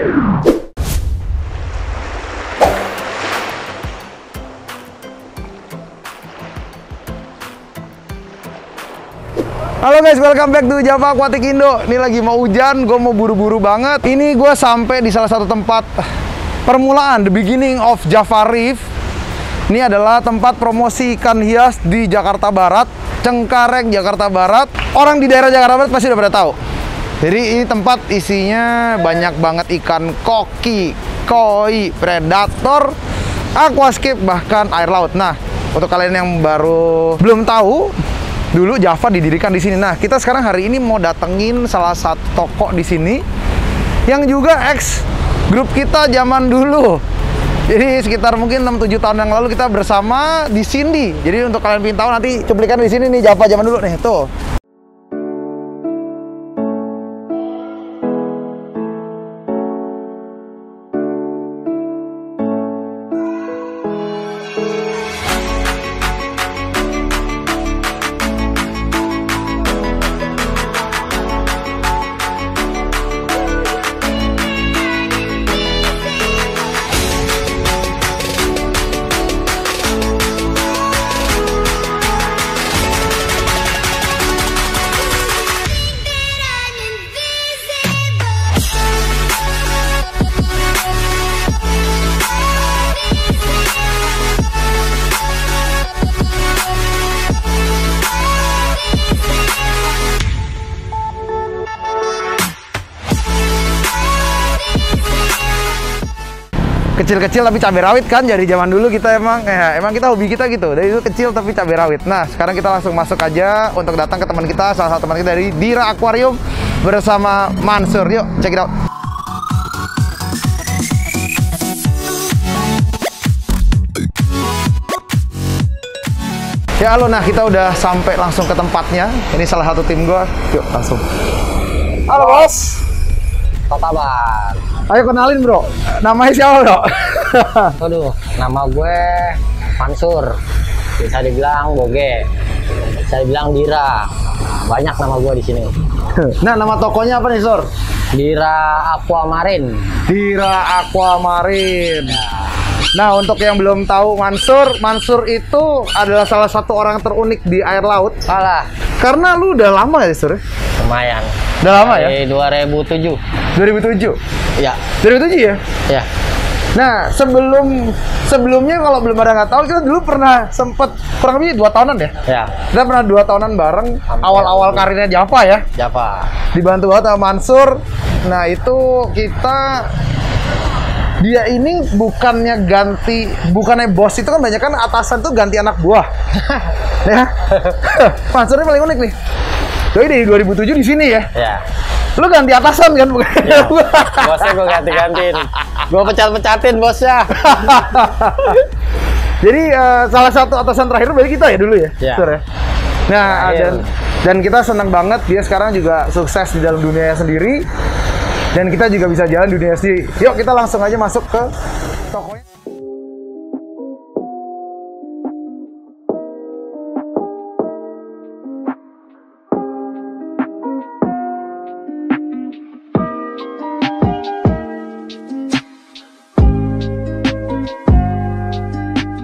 Halo guys, welcome back to Java Aquatic Indo. Ini lagi mau hujan, gue mau buru-buru banget. Ini gue sampai di salah satu tempat permulaan, the beginning of Java Reef. Ini adalah tempat promosi ikan hias di Jakarta Barat, Cengkareng, Jakarta Barat. Orang di daerah Jakarta Barat pasti udah pada tahu. Jadi ini tempat isinya banyak banget ikan koki, koi, predator, aquascape, bahkan air laut. Nah, untuk kalian yang baru belum tahu, dulu Java didirikan di sini. Nah, kita sekarang hari ini mau datengin salah satu toko di sini yang juga ex grup kita zaman dulu. Jadi sekitar mungkin 6-7 tahun yang lalu kita bersama di Cindy. Jadi untuk kalian ingin tahu nanti cuplikan di sini nih Java zaman dulu nih, tuh. Kecil-kecil tapi cabai rawit kan, dari zaman dulu kita emang kita hobi kita gitu. Dari itu kecil tapi cabai rawit. Nah, sekarang kita langsung masuk aja untuk datang ke teman kita, salah satu teman kita dari Dira Aquarium bersama Mansur. Yuk, check it out. Ya halo, nah kita udah sampai langsung ke tempatnya. Ini salah satu tim gua. Yuk, langsung. Halo, Bos. Apa kabar? Ayo kenalin bro, namanya siapa bro? Aduh, nama gue Mansur. Bisa dibilang Boge, bisa dibilang Dira. Banyak nama gue di sini. Nah, nama tokonya apa nih, Sur? Dira Aquamarine. Dira Aquamarine. Nah, untuk yang belum tahu Mansur itu adalah salah satu orang terunik di air laut. Salah. Karena lu udah lama ya, Sur? Lumayan. Udah lama ya? Dari 2007. 2007? Ya. 2007 ya? Ya. Nah, sebelumnya kalau belum ada nggak tahu, kita dulu pernah sempet kurang lebih 2 tahunan ya? Ya. Kita pernah 2 tahunan bareng, awal-awal karirnya Java ya? Java. Dibantu banget sama Mansur. Nah, itu dia ini bukannya bos, itu kan banyak kan atasan tuh ganti anak buah. Ya. Mansurnya paling unik nih. Doi dari 2007 di sini ya? Ya. Lu ganti atasan kan? Ya. Bosnya gue ganti-gantiin. Gue pecat-pecatin bosnya. Jadi salah satu atasan terakhir dari kita ya dulu ya? Ya. Sur, ya? Nah, dan kita senang banget dia sekarang juga sukses di dalam dunianya sendiri. Dan kita juga bisa jalan dunia sendiri. Yuk kita langsung aja masuk ke tokonya.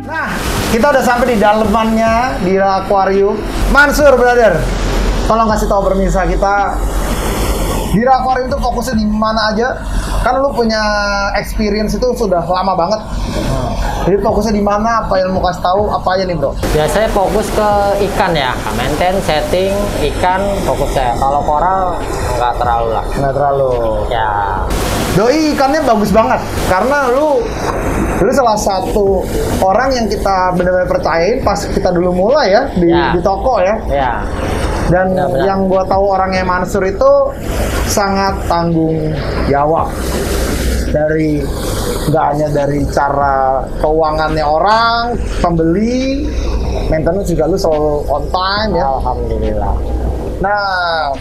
Nah, kita udah sampai di dalemannya Dira Aquarium. Mansur, brother, tolong kasih tahu pemirsa kita, Dira Aquarium itu fokusnya di mana aja? Kan lu punya experience itu sudah lama banget. Jadi fokusnya di mana? Apa yang mau kasih tahu? Apa aja nih, bro? Biasanya fokus ke ikan ya, maintain, setting, ikan fokusnya. Kalau koral nggak terlalu lah. Nggak terlalu. Ya. Doi ikannya bagus banget karena lu salah satu orang yang kita benar-benar percayain pas kita dulu mulai ya di toko ya. Ya. Dan benar. yang gua tahu orangnya Mansur itu sangat tanggung jawab. Nggak hanya dari cara keuangannya orang, pembeli, maintenance juga lu selalu on time ya. Alhamdulillah. Nah,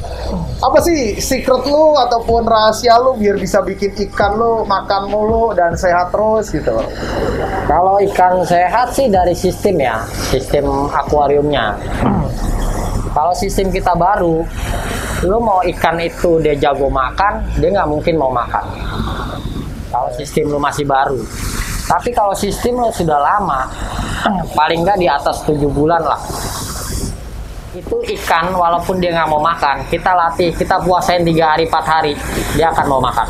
apa sih secret lu ataupun rahasia lu biar bisa bikin ikan lu makan mulu dan sehat terus gitu? Kalau ikan sehat sih dari sistem ya, sistem akuariumnya. Kalau sistem kita baru, lu mau ikan itu dia jago makan, dia nggak mungkin mau makan. Kalau sistem lu masih baru. Tapi kalau sistem lu sudah lama, paling nggak di atas 7 bulan lah. Itu ikan walaupun dia nggak mau makan, kita latih, kita puasain 3 hari 4 hari, dia akan mau makan.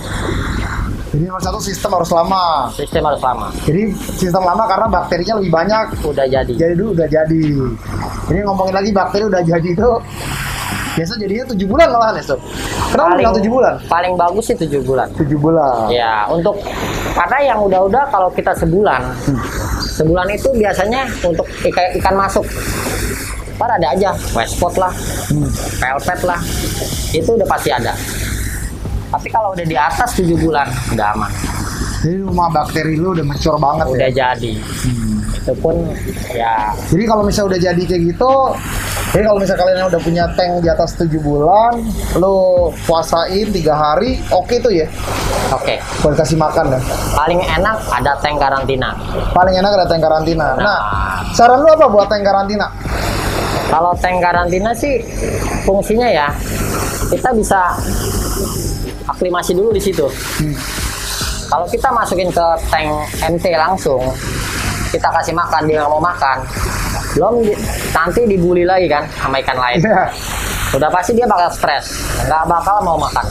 Jadi nomor satu sistem harus lama. Sistem harus lama. Jadi sistem lama karena bakterinya lebih banyak. Udah jadi. Jadi dulu udah jadi. Ini ngomongin lagi bakteri udah jadi itu biasa jadinya 7 bulan malahan ya, Sob. Kenapa bilang 7 bulan? Paling bagus sih 7 bulan. 7 bulan. Ya, untuk karena yang udah-udah kalau kita sebulan. Sebulan itu biasanya untuk ikan masuk. Ada aja, westpot lah, pelpet lah. Itu udah pasti ada. Tapi kalau udah di atas 7 bulan, udah aman. Jadi rumah bakteri lu udah mature banget udah ya? Jadi. Itu pun ya. Jadi kalau misalnya udah jadi kayak gitu, jadi kalau misalnya kalian udah punya tank di atas 7 bulan, lu puasain 3 hari, oke tuh ya? Oke. Buat kasih makan ya? Paling enak ada tank karantina. Paling enak ada tank karantina. Nah, saran lu apa buat tank karantina? Kalau tank karantina sih fungsinya ya, kita bisa aklimasi dulu di situ. Kalau kita masukin ke tank MT langsung, kita kasih makan, dia nggak mau makan, nanti dibully lagi kan sama ikan lain. Udah pasti dia bakal stres, nggak bakal mau makan.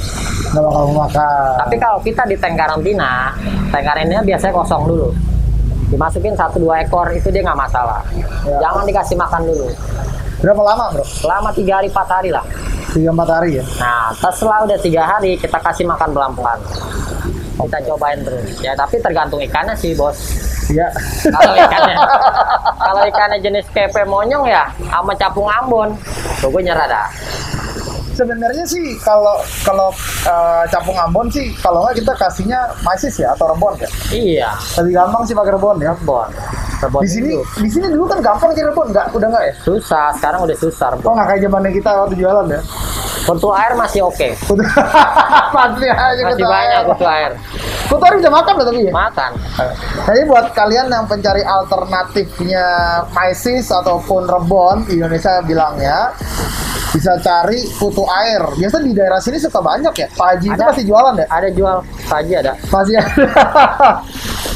Nggak bakal mau makan. Tapi kalau kita di tank karantina biasanya kosong dulu. Dimasukin 1-2 ekor, itu dia nggak masalah. Ya. Jangan dikasih makan dulu. Berapa lama, bro? Selama 3 hari 4 hari lah. 3-4 hari ya? Nah, setelah udah 3 hari kita kasih makan pelan-pelan. Kita cobain terus. Ya, tapi tergantung ikannya sih, Bos. Iya. Kalau ikannya jenis kepe monyong ya sama capung Ambon, tuh gue nyerah dah. Sebenarnya sih kalau capung Ambon sih kalau nggak kita kasihnya mysis ya atau rebon ya. Iya. Lebih gampang sih pakai rebon ya. Rebon. Di sini dulu kan gampang sih rebon, udah nggak ya? Susah, sekarang udah susah. Oh nggak kayak zamannya kita waktu jualan ya? Kutu air masih oke. Pasti aja Masih banyak kutu air. Kutu air bisa makan loh tapi ya? Makan. Jadi buat kalian yang pencari alternatifnya mysis ataupun rebon di Indonesia bilangnya, bisa cari kutu air. Biasa di daerah sini suka banyak ya. Pak Haji itu pasti jualan ya? Ada jual. Pak Haji ada. Masih ada.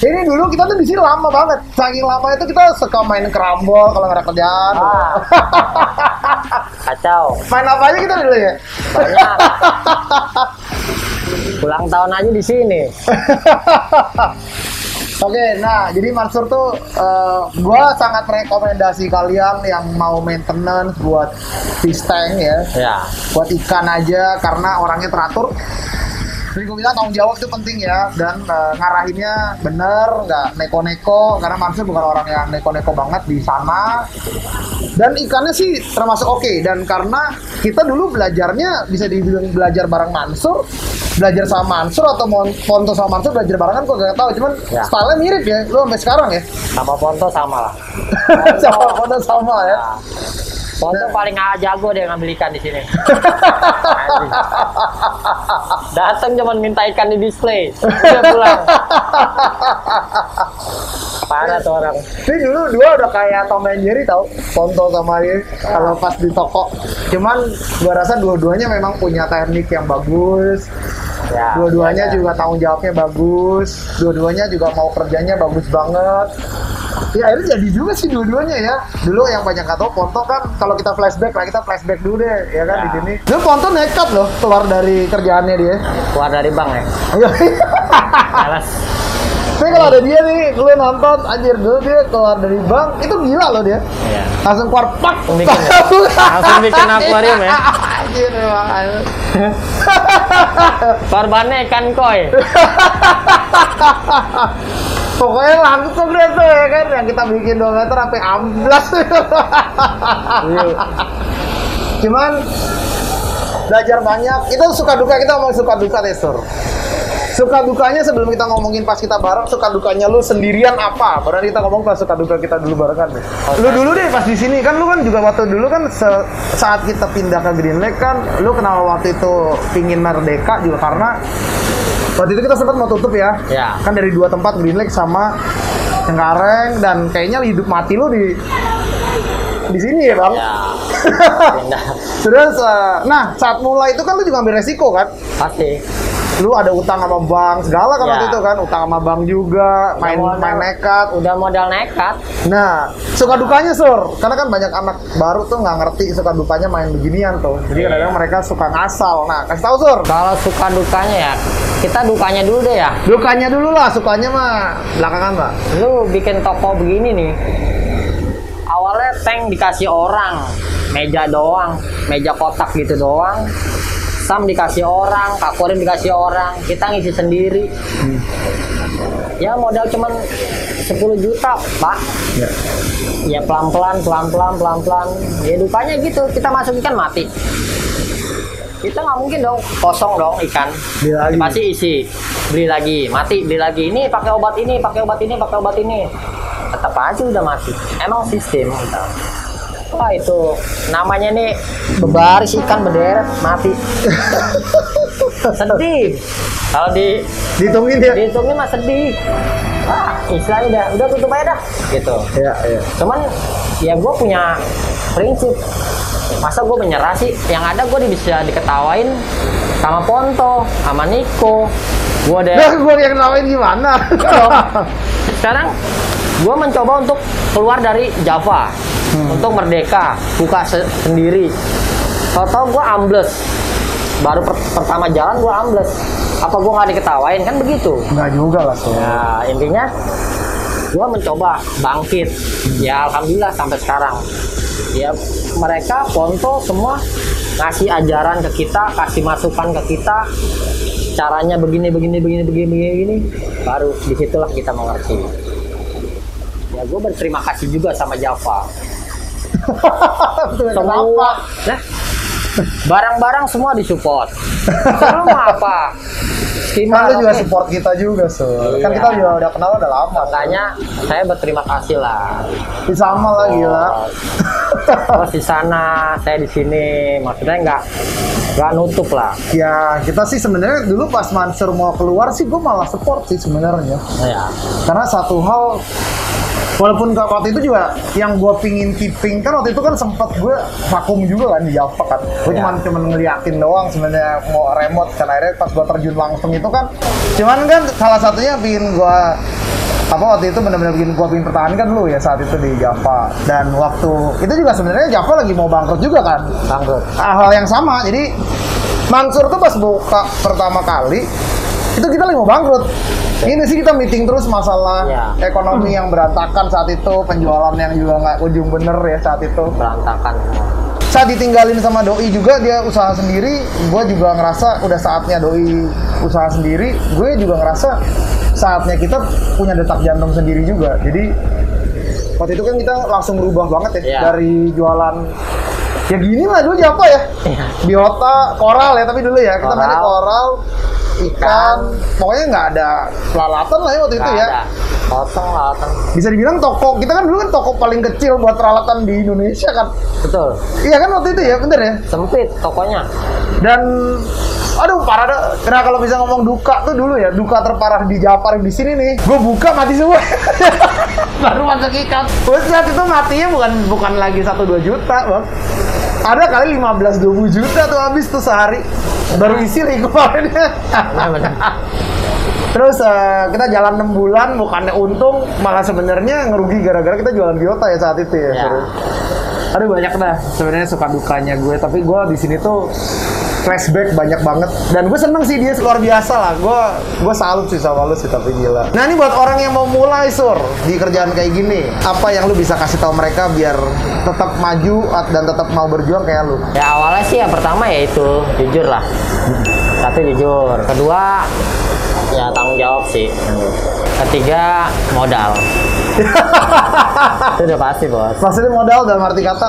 Ini dulu kita tuh di sini lama banget. Saking lama itu kita suka main kerambol kalau nggak ada kerjaan. Kacau. Main apa aja kita dulu ya? Banyak. Ulang tahun aja di sini. Oke, nah jadi Mansur tuh gua sangat rekomendasi kalian yang mau maintenance buat fish tank ya. Ya. Buat ikan aja karena orangnya teratur. Jadi gue bilang tanggung jawab itu penting ya, dan ngarahinnya bener, nggak neko-neko, karena Mansur bukan orang yang neko-neko banget di sana. Dan ikannya sih termasuk oke, dan karena kita dulu belajarnya bisa dibilang belajar bareng Mansur, belajar sama Mansur atau Ponto sama Mansur belajar barengan kok gak tahu, cuman ya. Style-nya mirip ya, lu sampai sekarang ya? Sama Ponto sama lah. Sama Ponto sama ya. Nah. Ponto paling jago deh ngambil ikan di sini. Datang cuman minta ikan di display, udah pulang. Parah tuh orang. Ini dulu dua udah kayak Tom and Jerry tau, Ponto sama dia kalau pas di toko. Cuman gua rasa dua-duanya memang punya teknik yang bagus. Ya, dua-duanya ya. juga tanggung jawabnya bagus. Dua-duanya juga mau kerjanya bagus banget. Ya akhirnya jadi juga sih dua-duanya ya. Dulu yang banyak nggak tahu Ponto kan, kalau kita flashback dulu deh ya kan. Ya. Di sini. Dulu Ponto nekat loh keluar dari kerjaannya dia. Keluar dari bank ya. Malas. Tapi kalau ada dia nih, lu nonton anjir dulu dia keluar dari bank, itu gila loh dia. Iya. Langsung keluar pak. Langsung bikin akuarium ya. Anjir memang. Korbannya ikan koi. Pokoknya langsung deh tuh ya kan, yang kita bikin 2 meter sampai amblas. Cuman belajar banyak. Itu suka duka, kita ngomong suka duka deh, Sur. Suka dukanya sebelum kita ngomongin pas kita bareng, suka dukanya lu sendirian apa? Padahal kita ngomong pas suka duka kita dulu barengan deh. Lu dulu deh pas di sini kan, lu kan juga waktu dulu kan saat kita pindah ke Green Lake kan, lu kenal waktu itu pingin merdeka juga karena waktu itu kita sempat mau tutup ya. Ya. Kan dari 2 tempat Green Lake sama Cengkareng, dan kayaknya hidup mati lu di sini ya, Bang. Ya. Terus nah saat mulai itu kan lu juga ambil resiko kan? Pasti. lu ada utang sama bank segala kan Ya. waktu itu kan, utang sama bank juga, main nekat. Udah modal nekat. Nah, suka dukanya Sur, karena kan banyak anak baru tuh nggak ngerti suka dukanya main beginian tuh. Jadi kadang-kadang mereka suka ngasal. Nah, kasih tahu Sur. Kalau suka dukanya ya, kita dukanya dulu deh ya. Dukanya dulu lah, sukanya mah belakangan Pak. Lu bikin toko begini nih. Awalnya tank dikasih orang, meja doang, meja kotak gitu doang. Sam dikasih orang, kakurin dikasih orang, kita ngisi sendiri. Ya modal cuman 10 juta, Pak. Ya. Ya pelan-pelan. Ya dukanya gitu, kita masuk ikan mati. Kita nggak mungkin dong kosong dong ikan. Beli lagi. Pasti isi, beli lagi, mati, beli lagi. Ini pakai obat ini, pakai obat ini, pakai obat ini. Tetap aja udah mati. Emang sistem kita. Wah itu namanya nih berbaris ikan berderet mati. Sedih. Kalau Dihitungin ya. dihitungin mah sedih. Wah, istilahnya udah tutup aja dah gitu. Iya, iya. Cuman ya gue punya prinsip, masa gue menyerah sih? Yang ada gue bisa diketawain sama Ponto, sama Niko. Gue Nah, gue yang lawain gimana? Sekarang gue mencoba untuk keluar dari Java, untuk merdeka, buka sendiri. Tau-tau gue ambles, baru pertama jalan gue ambles. Apa gue nggak diketawain kan begitu? Enggak juga lah Sur. Ya intinya gue mencoba bangkit. Ya alhamdulillah sampai sekarang. Ya mereka Ponto semua ngasih ajaran ke kita, kasih masukan ke kita. Caranya begini. Baru disitulah kita mengerti. Ya gue berterima kasih juga sama Java. Semua, nah, barang-barang semua disupport. Lu mau apa? Kan lu juga support kita juga Sur. Kan Iya. kita juga udah kenal udah lama. Makanya saya berterima kasih lah. Sama lah gila. Terus di sana, saya di sini. Maksudnya nggak nutup lah. Ya kita sih sebenarnya dulu pas Mansur mau keluar sih gue malah support sih sebenarnya. Ya. Karena satu hal, walaupun waktu itu juga yang gue pingin keeping kan waktu itu kan sempet gue vakum juga kan di Java kan. Gue Ya. cuman ngeliatin doang sebenarnya mau remote kan, akhirnya pas gue terjun langsung itu kan. Cuman kan salah satunya pingin gue waktu itu benar-benar bikin gue pingin pertahankan dulu ya saat itu di Java. Dan waktu itu juga sebenarnya Java lagi mau bangkrut juga kan. Bangkrut. Hal yang sama. Jadi Mansur tuh pas buka pertama kali itu kita lagi mau bangkrut. Ini sih kita meeting terus masalah Ya. ekonomi yang berantakan saat itu, penjualan yang juga nggak ujung bener ya saat itu. Berantakan. Saat ditinggalin sama Doi juga dia usaha sendiri, gue juga ngerasa udah saatnya Doi usaha sendiri. Gue juga ngerasa saatnya kita punya detak jantung sendiri juga. Jadi waktu itu kan kita langsung berubah banget ya, Ya. dari jualan ya gini lah dulu Java ya, Iya. biota, koral ya, tapi dulu ya kita mainnya Koral. koral, ikan, pokoknya nggak ada peralatan lah ya waktu itu Nggak ya. ada. Kosong lah. Bisa dibilang toko, kita kan dulu kan toko paling kecil buat peralatan di Indonesia kan. Betul. Iya kan waktu itu ya, bener ya? Sempit tokonya. Dan aduh parah dah. Karena kalau bisa ngomong duka tuh dulu ya, duka terparah di Jafar di sini nih. Gue buka mati semua. Baru masuk ikan. Terus saat itu matinya bukan lagi 1-2 juta, Bang. Ada kali 15-20 juta tuh habis tuh sehari. Baru isi lagi kemarinnya. Benar. Terus kita jalan 6 bulan, bukannya untung, malah sebenarnya ngerugi gara-gara kita jualan biota ya saat itu ya. Ya. Seru. Aduh banyak dah sebenarnya suka dukanya gue, tapi gue di sini tuh flashback banyak banget. Dan gue seneng sih dia luar biasa lah. Gue salut sih sama lu sih, tapi gila. Nah ini buat orang yang mau mulai Sur di kerjaan kayak gini, apa yang lu bisa kasih tahu mereka biar tetap maju dan tetap mau berjuang kayak lu? Ya awalnya sih yang pertama ya itu jujur lah. Satu jujur. Kedua ya tanggung jawab sih. Ketiga modal. Itu udah pasti bos. Maksudnya modal dalam arti kata,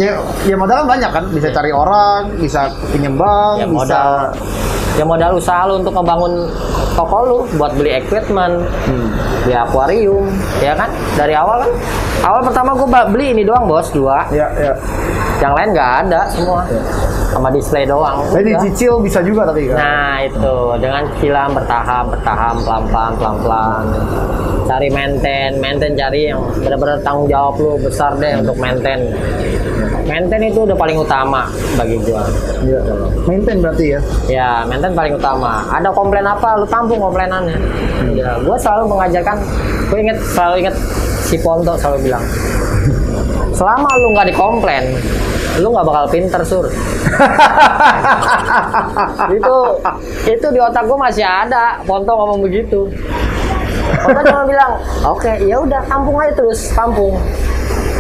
ya modal kan banyak kan, bisa cari orang, bisa pinjem bank, Ya bisa modal usaha lu untuk ngebangun toko lu buat beli equipment, beli akuarium, ya kan? Dari awal kan. Awal pertama gue beli ini doang bos, 2. ya. Yang lain nggak ada semua. Sama display doang. Jadi Udah. cicil bisa juga tapi kan. Nah itu dengan cicilan bertahap pelan-pelan. Cari maintain cari yang benar-benar tanggung jawab lu besar deh untuk maintain. Maintain itu udah paling utama bagi gua. Iya. Maintain berarti ya? Ya, maintain paling utama. Ada komplain apa, lu tampung komplainannya. Ya, gua selalu mengajarkan, selalu inget si Ponto selalu bilang, selama lu nggak dikomplain, lu nggak bakal pinter, Sur. itu di otak gua masih ada. Ponto ngomong begitu. Ponto cuma bilang, oke, ya udah tampung aja terus, tampung.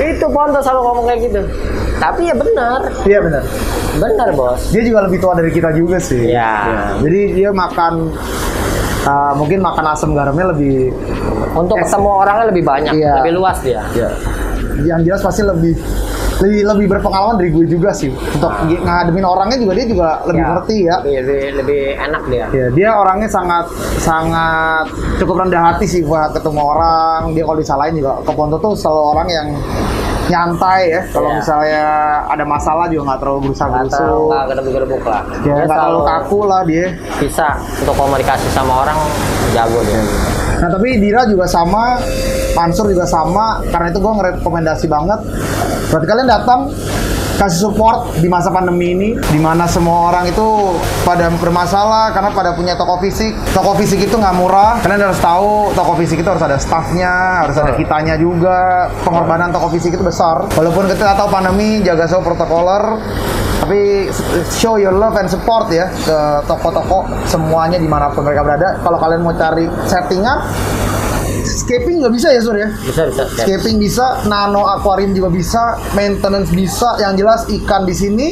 Itu Ponto selalu ngomong kayak gitu. Tapi ya benar. Iya benar. Benar, Bos. Dia juga lebih tua dari kita juga sih. Iya. Ya. Jadi dia makan mungkin makan asam garamnya lebih Untuk ketemu orangnya lebih banyak, Iya. lebih luas dia. ya. Yang jelas pasti lebih berpengalaman dari gue juga sih. Untuk ngademin orangnya juga dia juga lebih ngerti ya. Lebih enak dia. Ya, dia orangnya sangat cukup rendah hati sih buat ketemu orang. Dia kalau disalahin juga ke Ponto tuh selalu orang yang nyantai ya. Kalau Iya. misalnya ada masalah juga nggak terlalu berusaha-berusuh. Nggak gedebuk-gedebuk lah. Ya, Dia nggak terlalu selalu kaku lah dia. bisa untuk komunikasi sama orang, jago dia. Nah tapi Dira juga sama, Mansur juga sama. Karena itu gue ngerekomendasi banget. Berarti kalian datang kasih support di masa pandemi ini, di mana semua orang itu pada bermasalah karena pada punya toko fisik. Toko fisik itu nggak murah. Kalian harus tahu toko fisik itu harus ada staffnya, harus ada kitanya juga. Pengorbanan toko fisik itu besar. Walaupun kita tahu pandemi, jaga so protokoler, tapi show your love and support ya ke toko-toko semuanya dimanapun mereka berada. Kalau kalian mau cari settingan, scaping nggak bisa ya Sur ya? Bisa. Scaping bisa, nano aquarium juga bisa, maintenance bisa. Yang jelas ikan di sini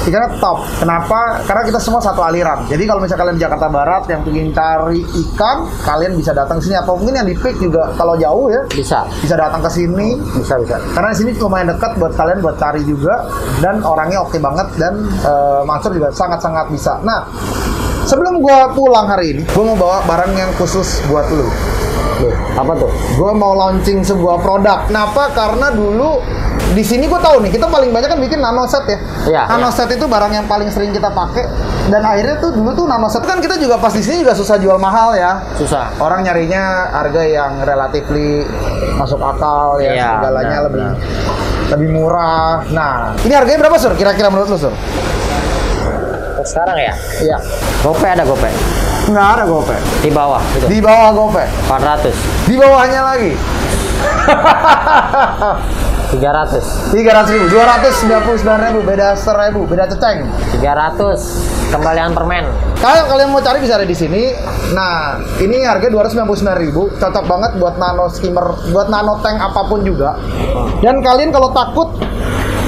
ikannya top. Kenapa? Karena kita semua satu aliran. Jadi kalau misalnya kalian di Jakarta Barat yang ingin cari ikan, kalian bisa datang ke sini. Apa mungkin yang di Peak juga kalau jauh ya? Bisa. Bisa datang ke sini. Bisa. Karena di sini lumayan dekat buat kalian buat cari juga, dan orangnya oke banget, dan Mansur juga sangat-sangat bisa. Nah, sebelum gua pulang hari ini, gua mau bawa barang yang khusus buat lu. Apa tuh? Gue mau launching sebuah produk. Kenapa? Karena dulu di sini gue tahu nih, kita paling banyak kan bikin nano set ya. Iya. Nano set itu barang yang paling sering kita pakai. Dan akhirnya tuh dulu tuh nano set kan kita juga pas di sini juga susah jual mahal ya. Susah. Orang nyarinya harga yang relatively masuk akal ya, Iya, segalanya benar. lebih murah. Nah, ini harganya berapa Sur? Kira-kira menurut lu Sur? Untuk sekarang ya? Iya. Gopay ada Gopay. Nggak ada GoPay. Di bawah gitu. Di bawah GoPay. 400. Di bawahnya lagi. 300. 300.000, 299.000, beda 1.000, beda ceceng. 300. Kembalian permen. Kalau kalian mau cari bisa ada di sini. Nah, ini harga 299.000, cocok banget buat nano skimmer, buat nano tank apapun juga. Dan kalian kalau takut,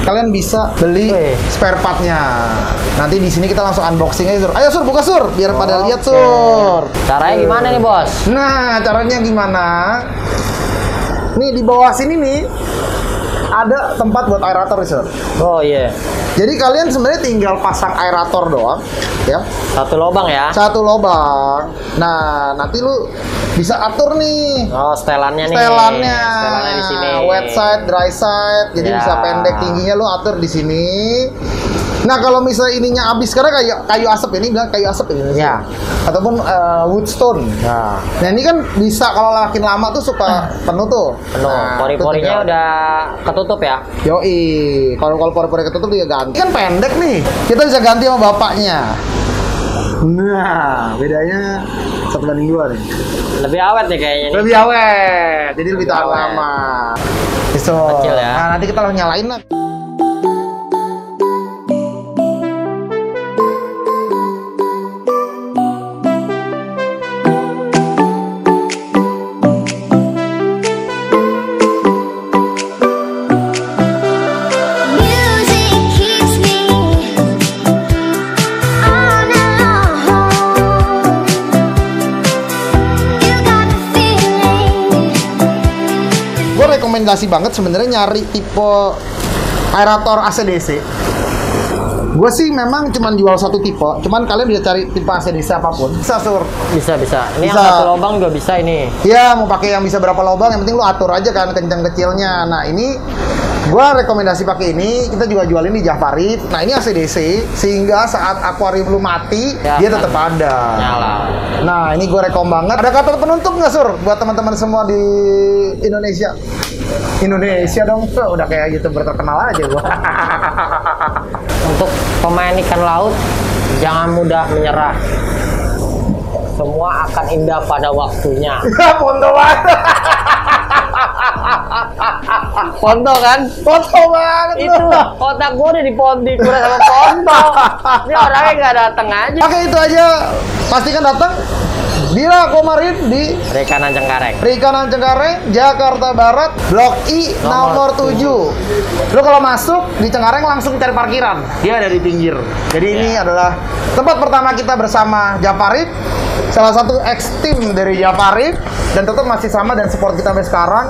kalian bisa beli spare partnya. Nanti di sini kita langsung unboxing aja Sur. Ayo Sur, buka Sur, biar pada lihat Sur. Caranya gimana nih, Bos? Nah, caranya gimana? Nih di bawah sini nih ada tempat buat aerator nih, Sur. Oh iya. Jadi kalian sebenarnya tinggal pasang aerator doang, ya. Satu lubang ya. Satu lubang. Nah, nanti lu bisa atur nih Oh, setelannya nih. setelannya. Setelannya di sini. Wet side, dry side. Jadi Ya. bisa pendek tingginya lu atur di sini. Nah, kalau misalnya ininya habis karena kayu asap ini bilang kayu asap ini. Ya. Ataupun wood stone. Nah, Nah, ini kan bisa kalau makin lama tuh suka penuh tuh. penuh. Nah, Pori-porinya itu udah ketutup ya. Yoi, kalau pori-pori ketutup dia ganti. Kan pendek nih, kita bisa ganti sama bapaknya. Nah, bedanya 1:2 nih. Lebih awet nih kayaknya nih. Lebih awet, jadi lebih tahan awet. lama. Itu. Kecil ya. Nah, nanti kita langsung nyalain lah. Music keeps me on alone. You got the feeling. Gue rekomendasi banget sebenarnya nyari tipe aerator ACDC Gue sih memang cuman jual satu tipe, cuman kalian bisa cari tipe ACDC apapun. Bisa, Sur. Bisa. Ini Bisa. yang satu lubang juga bisa ini. Iya, mau pakai yang bisa berapa lubang, yang penting lu atur aja kan kencang kecilnya. Nah, ini gua rekomendasi pakai ini. Kita juga jual ini di Jafarif. Nah, ini ACDC sehingga saat akuarium lu mati, Ya, dia tetap ada. Nyala. Nah, ini gue rekom banget. Ada kata penutup nggak, Sur? Buat teman-teman semua di Indonesia. Indonesia dong, Sur. Udah kayak YouTuber terkenal aja gua. Untuk pemain ikan laut, jangan mudah menyerah. Semua akan indah pada waktunya. Ya, foto banget. Ponto kan? Foto banget. Itu otak gue udah dipondikura sama Ponto. Ini orangnya nggak datang aja. Oke, itu aja. Pastikan datang di Aquamarine di Perikanan Cengkareng. Perikanan Cengkareng, Jakarta Barat, Blok I nomor 7. Lo kalau masuk di Cengkareng langsung cari parkiran. Dia ada di pinggir. Jadi ini adalah tempat pertama kita bersama Jafarif, salah satu ex-team dari Jafarif, dan tetap masih sama dan support kita sampai sekarang.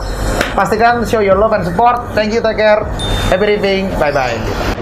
Pastikan show your love and support. Thank you, take care. Happy reading. Bye-bye.